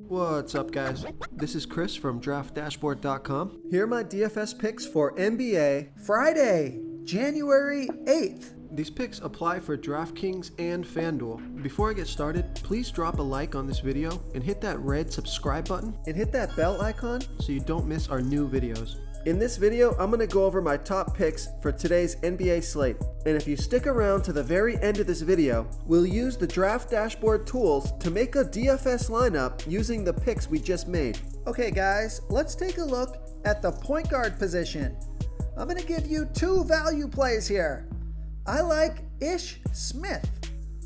What's up, guys? This is Chris from DraftDashboard.com. Here are my DFS picks for NBA Friday, January 8th. These picks apply for DraftKings and FanDuel. Before I get started, please drop a like on this video and hit that red subscribe button and hit that bell icon so you don't miss our new videos. In this video, I'm going to go over my top picks for today's NBA slate. And if you stick around to the very end of this video, we'll use the Draft Dashboard tools to make a DFS lineup using the picks we just made. Okay guys, let's take a look at the point guard position. I'm going to give you two value plays here. I like Ish Smith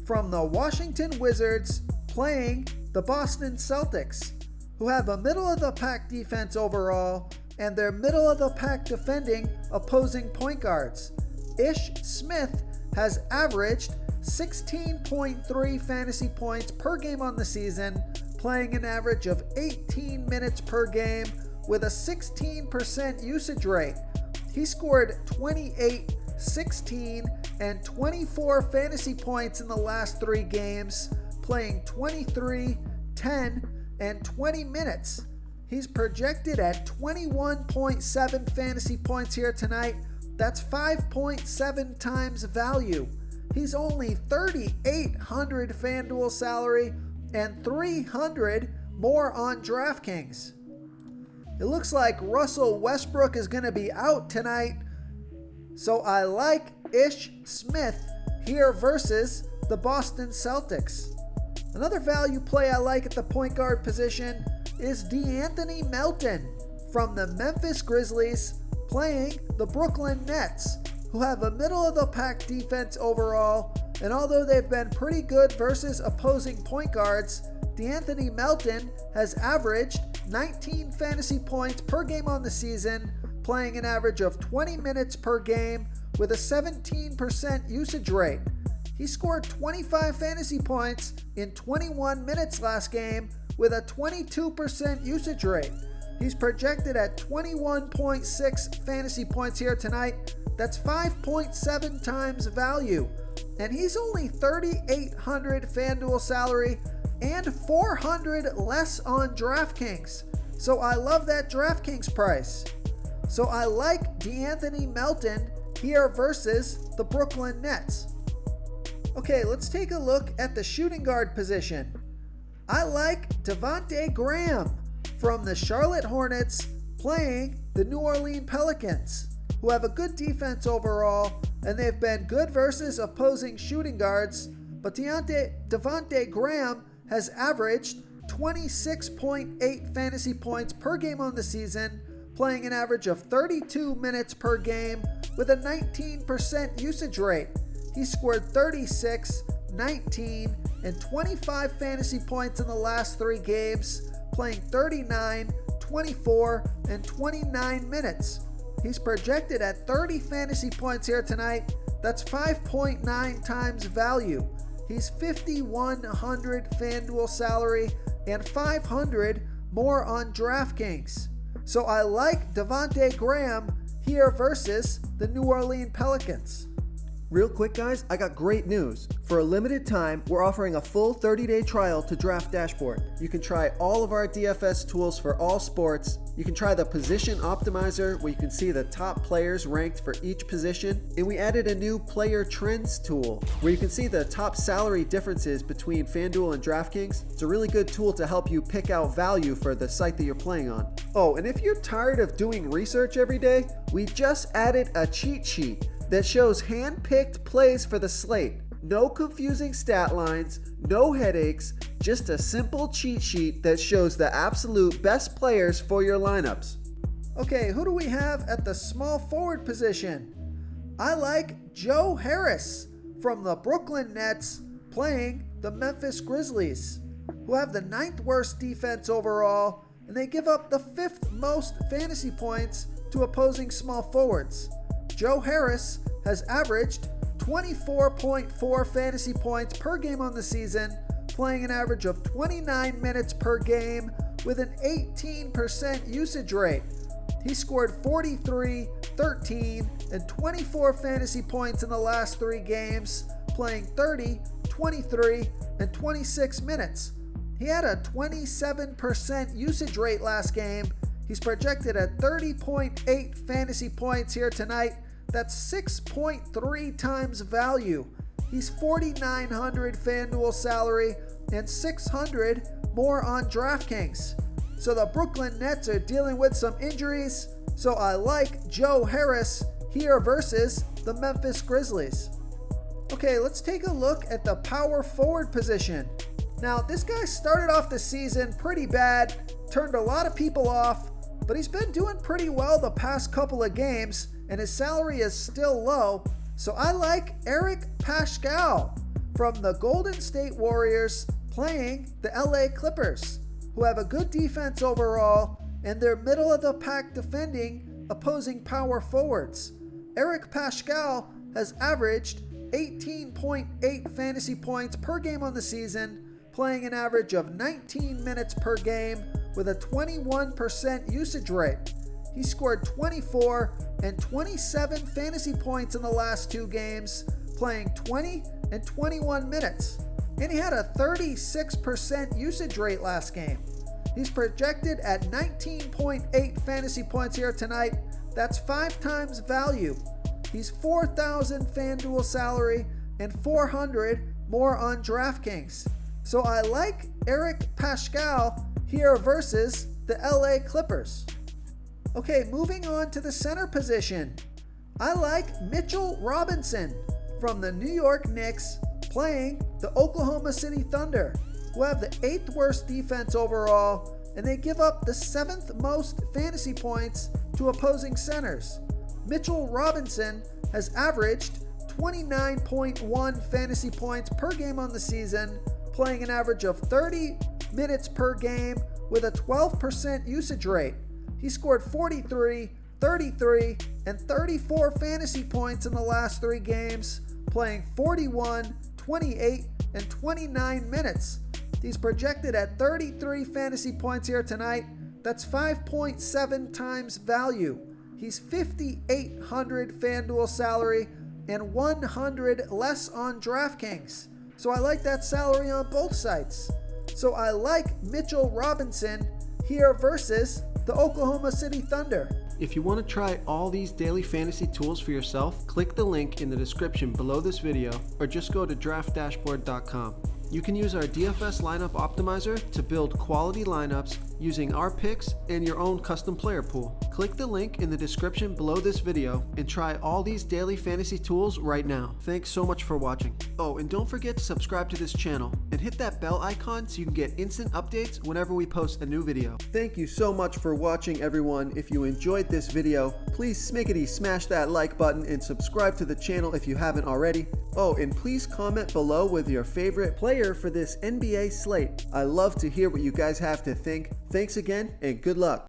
from the Washington Wizards playing the Boston Celtics, who have a middle-of-the-pack defense overall, and they're middle-of-the-pack defending opposing point guards. Ish Smith has averaged 16.3 fantasy points per game on the season, playing an average of 18 minutes per game with a 16% usage rate. He scored 28, 16, and 24 fantasy points in the last 3 games, playing 23, 10, and 20 minutes. He's projected at 21.7 fantasy points here tonight. That's 5.7 times value. He's only 3,800 FanDuel salary and 300 more on DraftKings. It looks like Russell Westbrook is going to be out tonight, so I like Ish Smith here versus the Boston Celtics. Another value play I like at the point guard position is D'Anthony Melton from the Memphis Grizzlies playing the Brooklyn Nets, who have a middle-of-the-pack defense overall, and although they've been pretty good versus opposing point guards, D'Anthony Melton has averaged 19 fantasy points per game on the season, playing an average of 20 minutes per game with a 17% usage rate. He scored 25 fantasy points in 21 minutes last game with a 22% usage rate. He's projected at 21.6 fantasy points here tonight. That's 5.7 times value. And he's only 3,800 FanDuel salary and 400 less on DraftKings. So I love that DraftKings price. So I like D'Anthony Melton here versus the Brooklyn Nets. Okay, let's take a look at the shooting guard position. I like Devontae Graham from the Charlotte Hornets playing the New Orleans Pelicans, who have a good defense overall, and they've been good versus opposing shooting guards, but Devontae Graham has averaged 26.8 fantasy points per game on the season, playing an average of 32 minutes per game with a 19% usage rate. He scored 36, 19, and 25 fantasy points in the last 3 games, playing 39, 24, and 29 minutes. He's projected at 30 fantasy points here tonight. That's 5.9 times value. He's 5,100 FanDuel salary and 500 more on DraftKings. So I like Devontae Graham here versus the New Orleans Pelicans. Real quick, guys, I got great news. For a limited time, we're offering a full 30-day trial to Draft Dashboard. You can try all of our DFS tools for all sports. You can try the Position Optimizer, where you can see the top players ranked for each position. And we added a new Player Trends tool, where you can see the top salary differences between FanDuel and DraftKings. It's a really good tool to help you pick out value for the site that you're playing on. Oh, and if you're tired of doing research every day, we just added a cheat sheet that shows hand-picked plays for the slate. No confusing stat lines, no headaches, just a simple cheat sheet that shows the absolute best players for your lineups. Okay, who do we have at the small forward position? I like Joe Harris from the Brooklyn Nets playing the Memphis Grizzlies, who have the 9th worst defense overall, and they give up the 5th most fantasy points to opposing small forwards. Joe Harris has averaged 24.4 fantasy points per game on the season, playing an average of 29 minutes per game with an 18% usage rate. He scored 43, 13, and 24 fantasy points in the last 3 games, playing 30, 23, and 26 minutes. He had a 27% usage rate last game. He's projected at 30.8 fantasy points here tonight. That's 6.3 times value. He's 4,900 FanDuel salary and 600 more on DraftKings. So the Brooklyn Nets are dealing with some injuries, so I like Joe Harris here versus the Memphis Grizzlies. Okay, let's take a look at the power forward position. Now, this guy started off the season pretty bad, turned a lot of people off, but he's been doing pretty well the past couple of games, and his salary is still low. So I like Eric Paschall from the Golden State Warriors playing the LA Clippers, who have a good defense overall, and they're middle of the pack defending opposing power forwards. Eric Paschall has averaged 18.8 fantasy points per game on the season, playing an average of 19 minutes per game with a 21% usage rate. He scored 24 and 27 fantasy points in the last two games, playing 20 and 21 minutes. And he had a 36% usage rate last game. He's projected at 19.8 fantasy points here tonight. That's 5 times value. He's 4,000 FanDuel salary and 400 more on DraftKings. So I like Eric Paschall here versus the LA Clippers. Okay, moving on to the center position. I like Mitchell Robinson from the New York Knicks playing the Oklahoma City Thunder, who have the 8th worst defense overall, and they give up the 7th most fantasy points to opposing centers. Mitchell Robinson has averaged 29.1 fantasy points per game on the season, playing an average of 30 minutes per game with a 12% usage rate. He scored 43, 33, and 34 fantasy points in the last 3 games, playing 41, 28, and 29 minutes. He's projected at 33 fantasy points here tonight. That's 5.7 times value. He's 5,800 FanDuel salary and 100 less on DraftKings. So I like that salary on both sites. So I like Mitchell Robinson here versus the Oklahoma City Thunder. If you want to try all these daily fantasy tools for yourself, click the link in the description below this video or just go to draftdashboard.com. You can use our DFS lineup optimizer to build quality lineups using our picks and your own custom player pool. Click the link in the description below this video and try all these daily fantasy tools right now. Thanks so much for watching. Oh, and don't forget to subscribe to this channel and hit that bell icon so you can get instant updates whenever we post a new video. Thank you so much for watching, everyone. If you enjoyed this video, please smickety smash that like button and subscribe to the channel if you haven't already. Oh, and please comment below with your favorite player for this NBA slate. I love to hear what you guys have to think. Thanks again and good luck.